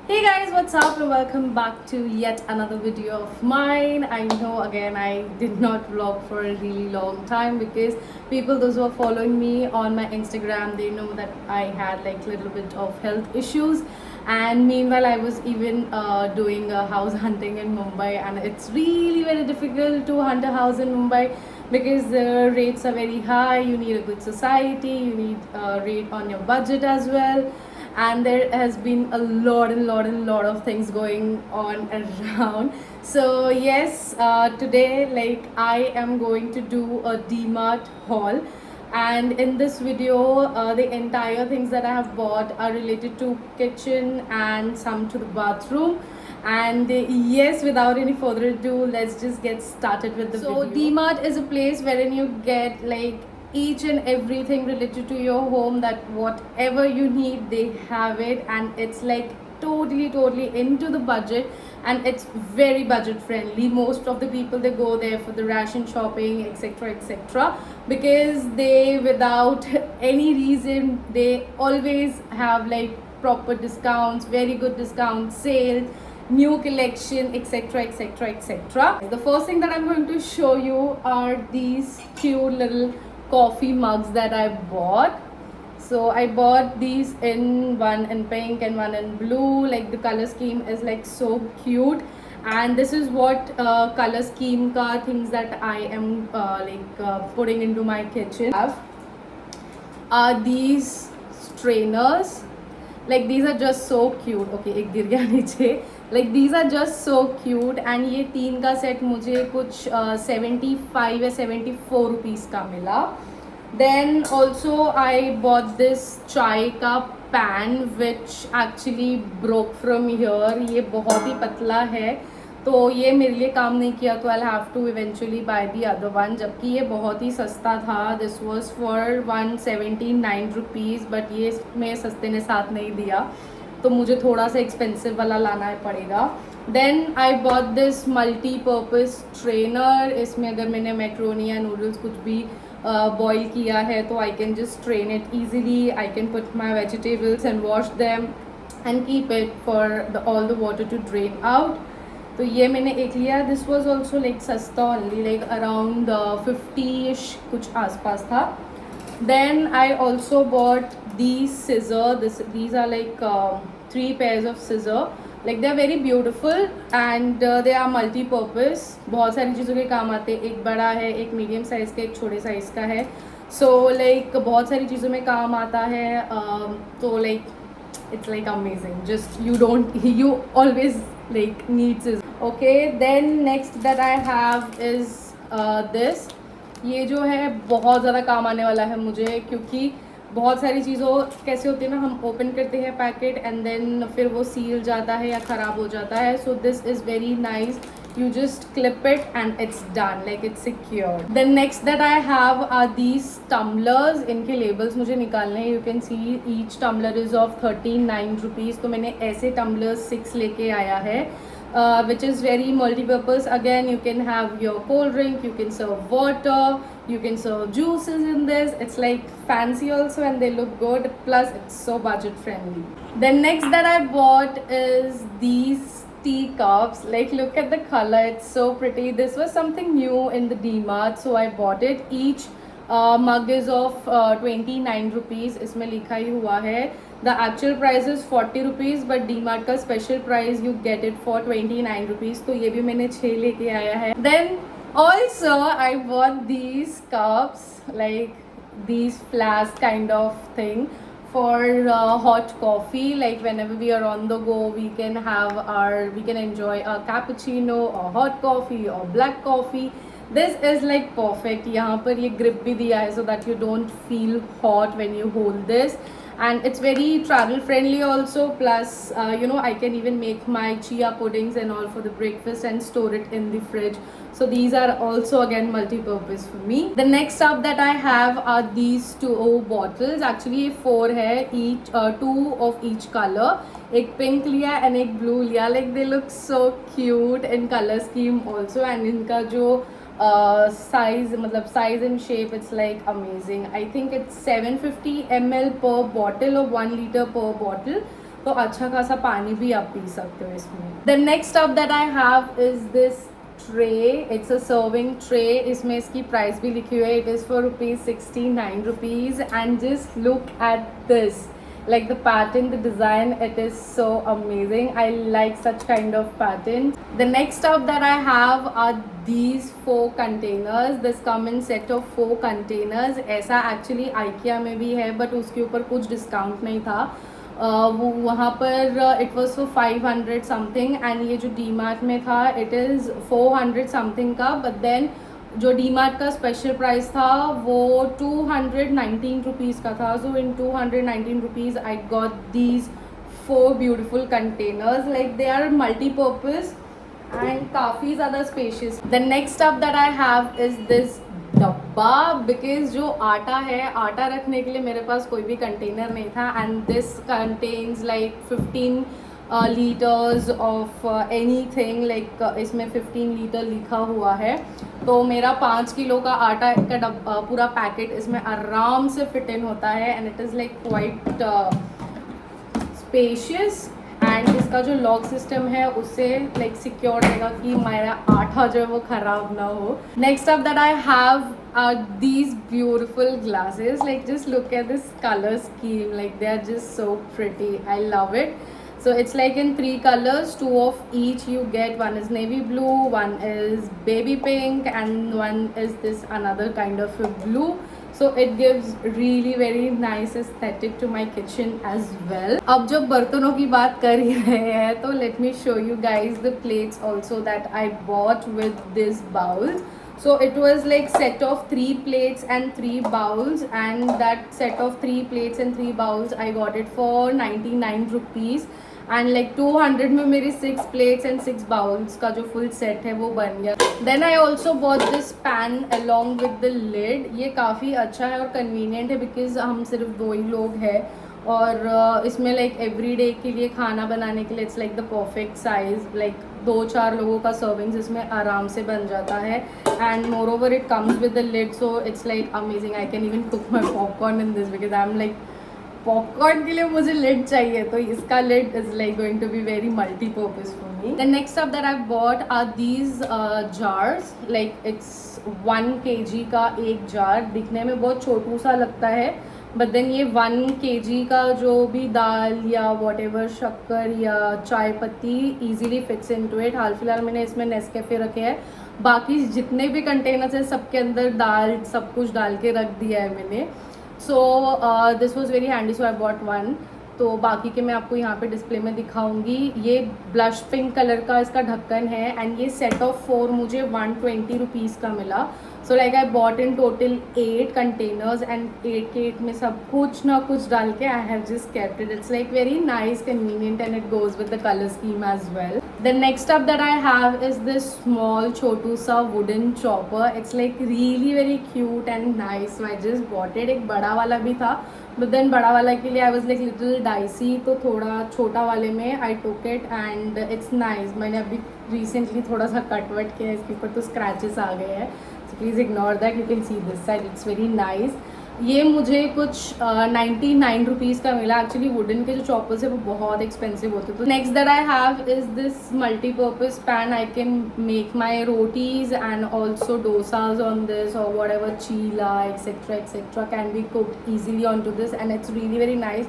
Hey guys, what's up and welcome back to yet another video of mine. I know again I did not vlog for a really long time because people those who are following me on my Instagram, they know that I had like little bit of health issues, and meanwhile I was even doing house hunting in Mumbai, and it's really very difficult to hunt a house in Mumbai because the rates are very high. You need a good society, you need a rate on your budget as well, and there has been a lot of things going on around. So yes, today like I am going to do a DMart haul, and in this video the entire things that I have bought are related to kitchen and some to the bathroom. And yes, without any further ado, let's just get started with the video. So DMart is a place wherein you get like each and everything related to your home, that whatever you need they have it, and it's like totally into the budget, and it's very budget friendly. Most of the people, they go there for the ration shopping, etc, because they, without any reason, they always have like proper discounts, very good discounts, sales, new collection, etc. The first thing that I'm going to show you are these cute little coffee mugs that I bought. So I bought these in one in pink and one in blue. Like the color scheme is like so cute, and this is what color scheme ka things that I am putting into my kitchen. Are these strainers. Like these are just so cute. Okay, एक गिर गया नीचे. Like these are just so cute, and ये तीन का set मुझे कुछ 75 या 74 रुपीज़ का मिला. Then also I bought this चाय का pan which actually broke from here. ये बहुत ही पतला है, तो ये मेरे लिए काम नहीं किया, तो I have to eventually buy the other one, जबकि ये बहुत ही सस्ता था. This was for 179 rupees, but ये मैं सस्ते ने साथ नहीं दिया, तो मुझे थोड़ा सा एक्सपेंसिव वाला लाना पड़ेगा. Then I bought this multipurpose strainer. इसमें अगर मैंने मैक्रोनी या नूडल्स कुछ भी बॉईल किया है तो I can just strain it easily. I can put my vegetables and wash them and keep it for all the water to drain out. तो ये मैंने एक लिया. दिस वॉज ऑल्सो लाइक सस्ता, ओनली लाइक अराउंड 50-ish कुछ आसपास था. Then I also bought these scissor. These are like 3 pairs of scissor. Like they are very beautiful and they are multi-purpose. बहुत सारी चीज़ों के काम आते हैं. एक बड़ा है, एक मीडियम साइज़ का, एक छोटे साइज़ का है. So like बहुत सारी चीज़ों में काम आता है. तो like it's like amazing. Just you always like needs is okay. Then next that I have is this. ये जो है बहुत ज़्यादा काम आने वाला है मुझे, क्योंकि बहुत सारी चीज़ों कैसे होती है ना, हम ओपन करते हैं पैकेट एंड देन फिर वो सील जाता है या ख़राब हो जाता है. So this is very nice. You just clip it and it's done, like it's secure. Then next that I have are these tumblers. इनके labels मुझे निकालने हैं. You can see each tumbler is of 39 rupees. तो मैंने ऐसे tumblers 6 लेके आया है, which is very multi-purpose. Again, you can have your cold drink, you can serve water, you can serve juices in this. It's like fancy also, and they look good, plus it's so budget friendly. Then next that I bought is these teacups. Like look at the color, it's so pretty. This was something new in the DMart, so I bought it. Each mug is of 29 rupees. इसमें लिखा ही हुआ है. The actual price is 40 rupees, but DMart का special price you get it for 29 rupees. तो ये भी मैंने 6 लेके आया है. Then also I bought these cups, like these flask kind of thing for hot coffee. Like whenever we are on the go, we can enjoy a cappuccino or hot coffee or black coffee. This is like perfect. यहाँ पर ये grip भी दिया है so that you don't feel hot when you hold this, and it's very travel friendly also. Plus I can even make my chia puddings and all for the breakfast and store it in the fridge. So these are also again multi-purpose for me. The next up that I have are these 2 bottles. Actually ये 4 है, each 2 of each color. एक pink लिया and एक blue लिया. Like they look so cute in color scheme also, and इनका जो size and shape, it's like amazing. I think it's 750 ml per bottle or 1 liter per bottle. तो अच्छा खासा पानी भी आप पी सकते हो इसमें. The next stuff that I have is this tray. It's a serving tray. इसमें इसकी प्राइस भी लिखी हुई है. It is for ₹69 and just look at this. Like the pattern, the design, it is so amazing. I like such kind of pattern. The next stuff that I have are these 4 containers. This come in set of 4 containers. ऐसा actually IKEA में भी है but उसके ऊपर कुछ discount नहीं था. वो वहाँ पर it was for 500 something and ये जो डी मार्ट में था इट इज़ 400 समथिंग का. बट देन जो डी मार्ट का स्पेशल प्राइस था वो 219 रुपीज़ का था. So in 219 rupees I got these 4 beautiful containers. Like they are multipurpose and काफ़ी ज़्यादा spacious. The next stuff that I have is this डब्बा. बिकॉज जो आटा है, आटा रखने के लिए मेरे पास कोई भी कंटेनर नहीं था and this contains like 15 litres of anything. Like इसमें 15 लीटर लिखा हुआ है. तो मेरा 5 किलो का आटा का डब्बा पूरा पैकेट इसमें आराम से फिट इन होता है and it is like quite spacious. And इसका जो लॉक सिस्टम है उससे लाइक सिक्योर रहेगा कि मेरा आटा जो है वो ख़राब ना हो. Next up that I have are these beautiful glasses. Like just look at this colour scheme. Like they are just so pretty. I love it. So it's like in 3 colors, 2 of each you get. One is navy blue, one is baby pink and one is this another kind of a blue. So it gives really very nice aesthetic to my kitchen as well. अब जब बर्तनों की बात कर ही रहे हैं तो let me show you guys the plates also that I bought with this bowls. So it was like set of 3 plates and 3 bowls and that set of 3 plates and 3 bowls I got it for 99 rupees. And like 200 में मेरी 6 plates and 6 bowls का जो full set है वो बन गया. Then I also bought this pan along with the lid. ये काफ़ी अच्छा है और कन्वीनियंट है बिकॉज हम सिर्फ 2 ही लोग हैं और इसमें लाइक एवरी डे के लिए खाना बनाने के लिए it's like the perfect size. Like 2-4 लोगों का सर्विंग्स इसमें आराम से बन जाता है and moreover it comes with the lid. So it's like amazing. I can even cook my popcorn in this because I am like popcorn के लिए मुझे लिड चाहिए तो इसका lid is like going to be very multipurpose for me. The next stuff that I bought are these jars. Like it's 1 kg का एक jar. दिखने में बहुत छोटू सा लगता है बट देन ये 1 kg का जो भी दाल या वॉट एवर शक्कर या चाय पत्ती easily fits into it. हाल फिलहाल मैंने इसमें नेस्कैफे रखे हैं. बाकी जितने भी कंटेनर्स हैं सबके अंदर दाल सब कुछ डाल के रख दिया है मैंने. So this was very handy. So I bought 1. तो बाकी के मैं आपको यहाँ पे डिस्प्ले में दिखाऊंगी. ये ब्लश पिंक कलर का इसका ढक्कन है एंड ये सेट ऑफ 4 मुझे 120 रुपीज़ का मिला. So like I bought in total 8 containers and 8 के 8 में सब कुछ ना कुछ डाल के I have just kept it. It's like very nice, convenient and it goes with the colour scheme as well. The next up that I have is this small छोटू सा wooden chopper. It's like really very cute and nice. I just bought it. एक बड़ा वाला भी था but then बड़ा वाला के लिए I was like little dicey तो थोड़ा छोटा वाले में I took it and it's nice. मैंने अभी रिसेंटली थोड़ा सा कट वट किया है इसके ऊपर तो स्क्रैचेस आ गए हैं. So please ignore that. You can see this side. It's very nice. ये मुझे कुछ 99 रुपीज़ का मिला. एक्चुअली वुडन के जो चॉपर्स है वो बहुत एक्सपेंसिव होते हैं. तो next that I have is this multipurpose pan. I can make my rotis and also dosas on this और whatever cheela etcetera can be cooked easily on to this and it's really very nice.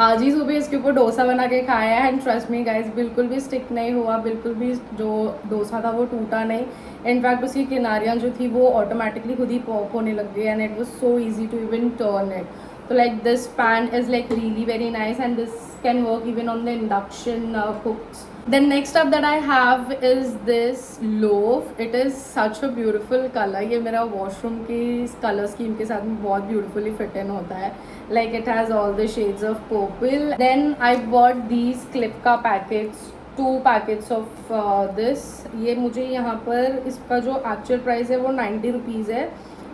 आज ही सुबह इसके ऊपर डोसा बना के खाया है एंड ट्रस्ट मी गाइस बिल्कुल भी स्टिक नहीं हुआ. बिल्कुल भी जो डोसा था वो टूटा नहीं. इनफैक्ट उसकी किनारियाँ जो थी वो ऑटोमेटिकली खुद ही पॉप होने लग गई and it was so easy to even turn it. So like this pan is like really very nice and this can work even on the induction cooks. Then next up that I have is this loaf. It is such a beautiful color. ये मेरा washroom की color scheme के साथ में बहुत beautifully fit in होता है. Like it has all the shades of purple. Then I bought these clip का packets. 2 packets of this. ये मुझे यहाँ पर इसका जो actual price है वो 90 रुपीज़ है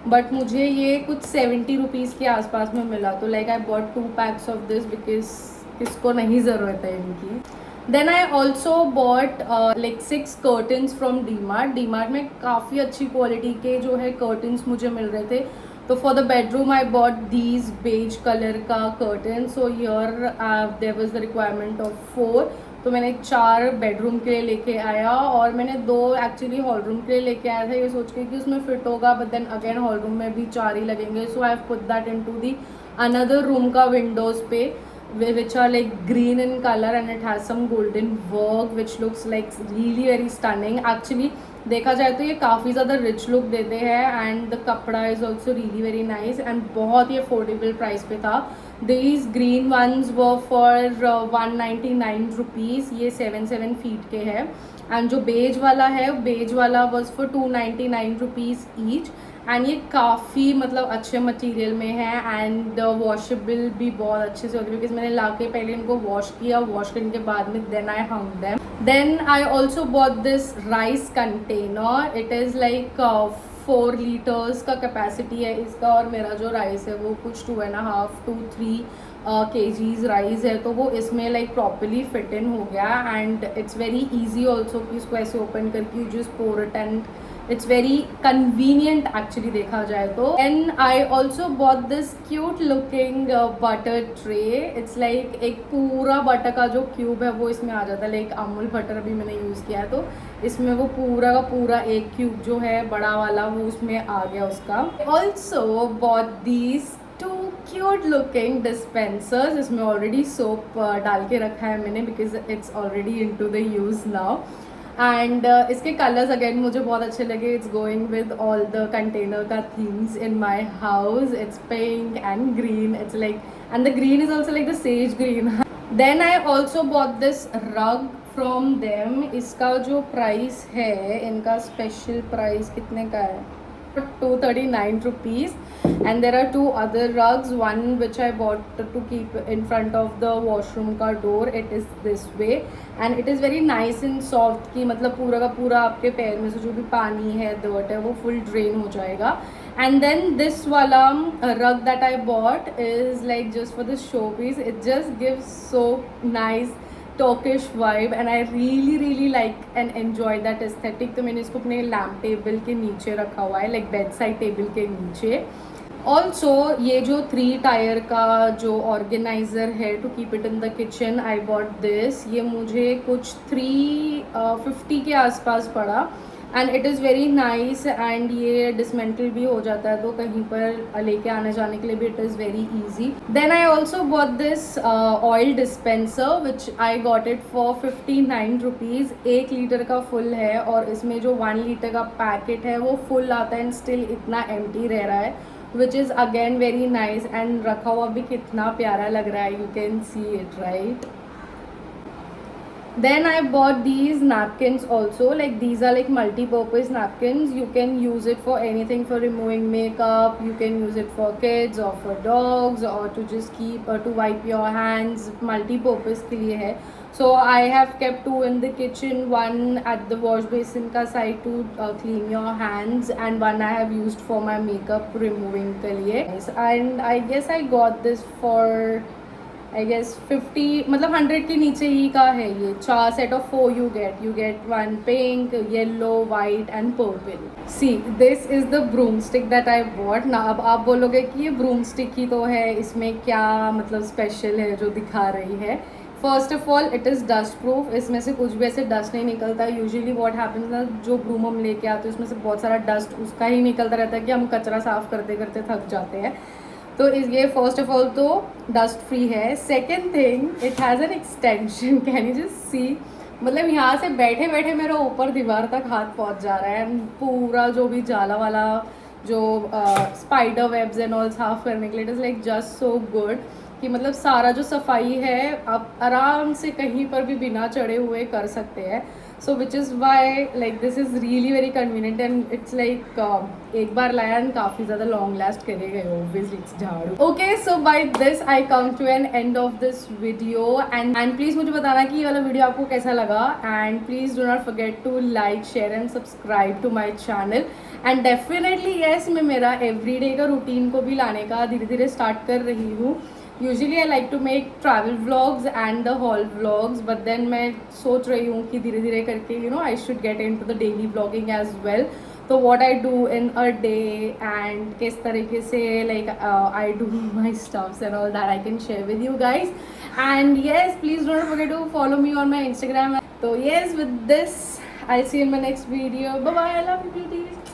बट मुझे ये कुछ 70 रुपीज़ के आसपास में मिला. तो like I bought 2 packs of this because किसको नहीं ज़रूरत है इनकी. Then I also bought like 6 curtains from D Mart. D Mart में काफ़ी अच्छी क्वालिटी के जो है कर्टन्स मुझे मिल रहे थे तो for the bedroom I bought these beige colour का curtain. So here there was the requirement of 4, तो मैंने 4 बेडरूम के लिए लेके आया, और मैंने 2 एक्चुअली हॉल रूम के लिए लेके आया था ये सोच के कि उसमें फिट होगा, but then again hall room में भी 4 ही लगेंगे. So I have put that into the another room का विंडोज पे, which are like green in color and it has some golden work which looks like really very stunning. Actually देखा जाए तो ये काफ़ी ज़्यादा रिच लुक देते हैं, एंड द कपड़ा is also really very nice and बहुत ही अफोर्डेबल प्राइस पे था. These green ones were for 199 rupees. ये 7 फीट के है. एंड जो बेज वाला है, बेज वाला was for 299 rupees each. And ये काफ़ी मतलब अच्छे मटेरियल में है, एंड वॉशेबल भी बहुत अच्छे से होती है, बिकॉज मैंने ला के पहले इनको वॉश किया, वॉश करने के बाद में then I hung them. Then I also bought this rice container. It is like 4 litres का कैपेसिटी है इसका, और मेरा जो राइस है वो कुछ 2.5 to 3 kgs राइस है, तो वो इसमें लाइक प्रॉपरली फिट इन हो गया. And it's very easy also कि इसको ऐसे ओपन करके you just pour it, and it's very convenient actually देखा जाए तो. And I also bought this cute looking butter tray. It's like एक पूरा बटर का जो क्यूब है वो इसमें आ जाता है. लाइक अमूल बटर अभी मैंने यूज़ किया है, तो इसमें वो पूरा का पूरा एक क्यूब जो है बड़ा वाला वो उसमें आ गया उसका. Also bought these 2 cute looking dispensers. इसमें ऑलरेडी सोप डाल के रखा है मैंने, because it's already into the use now. And इसके कलर्स अगेन मुझे बहुत अच्छे लगे. It's going with all the container का themes in my house. It's pink and green. It's like, and the green is also like the sage green. Then I also bought this rug from them. इसका जो price है, इनका special price कितने का है, 239 rupees. And there are 2 other rugs, one which I bought to keep in front of the washroom का door. It is this way and it is very nice and soft कि मतलब पूरा का पूरा आपके पैर में से जो भी पानी है, dirt है, वो full drain हो जाएगा. And then this वाला rug that I bought is like just for the showpiece. It just gives so nice Turkish vibe and I really like and enjoy that aesthetic. तो मैंने इसको अपने lamp table के नीचे रखा हुआ है, लाइक बेड साइड टेबल के नीचे. ऑल्सो ये जो 3 टायर का जो ऑर्गेनाइज़र है to keep it in the kitchen, I bought this. ये मुझे कुछ 350 के आसपास पड़ा. And it is very nice and ये डिसमेंटल भी हो जाता है, तो कहीं पर लेके आने जाने के लिए भी it is very easy. Then I also bought this oil dispenser which I got it for 59 rupees. 1 litre का फुल है और इसमें जो 1 लीटर का पैकेट है वो फुल आता है एंड स्टिल इतना एम्प्टी रह रहा है, which is again very nice. And रखा हुआ भी कितना प्यारा लग रहा है, you can see it right. Then I bought these napkins also. Like these are like multi-purpose napkins. You can use it for anything, for removing makeup. You can use it for kids or for dogs or to just keep or to wipe your hands. Multi-purpose के लिए है. So I have kept 2 in the kitchen, 1 at the wash basin का side to clean your hands, and 1 I have used for my makeup removing के लिए. And I guess I got this for I guess 50 मतलब 100 के नीचे ही का है ये. 4 set of 4 you get 1 pink, yellow, white and purple. See, this is the broomstick that I bought. ना अब आप बोलोगे कि ये broomstick ही तो है, इसमें क्या मतलब स्पेशल है जो दिखा रही है. First of all it is dust proof. इसमें से कुछ भी ऐसे डस्ट नहीं निकलता. यूजुअली व्हाट हैपन्स ना, जो ब्रूम हम लेके आते हैं उसमें से बहुत सारा डस्ट उसका ही निकलता रहता है कि हम कचरा साफ़ करते करते थक जाते हैं. तो ये फर्स्ट ऑफ ऑल तो डस्ट फ्री है. Second thing, it has an extension. Can you just see, मतलब यहाँ से बैठे बैठे मेरा ऊपर दीवार तक हाथ पहुँच जा रहा है. पूरा जो भी जाला वाला जो स्पाइडर वेब्स एंड ऑल साफ करने के लिए, it is like just so good कि मतलब सारा जो सफाई है आप आराम से कहीं पर भी बिना चढ़े हुए कर सकते हैं. So which is why like this is really very convenient and it's like एक बार लाया एंड काफ़ी ज़्यादा लॉन्ग लास्ट करेगा ऑब्वियसली इट्स झाड़ू. Okay, so by this I come to an end of this video and please मुझे बताना कि ये वाला वीडियो आपको कैसा लगा. And please do not forget to like, share and subscribe to my channel. And definitely yes, मैं मेरा एवरीडे का रूटीन को भी लाने का धीरे धीरे स्टार्ट कर रही हूँ. Usually I like to make travel vlogs and the whole vlogs, but then मैं सोच रही हूँ कि धीरे धीरे करके I should get into the daily vlogging as well. तो तो what I do in a day and किस तरीके से like I do my stuffs and all that I can share with you guys. And yes, please don't forget to follow me on my Instagram. So yes, with this I'll see you in my next video. Bye bye, I love you beauties.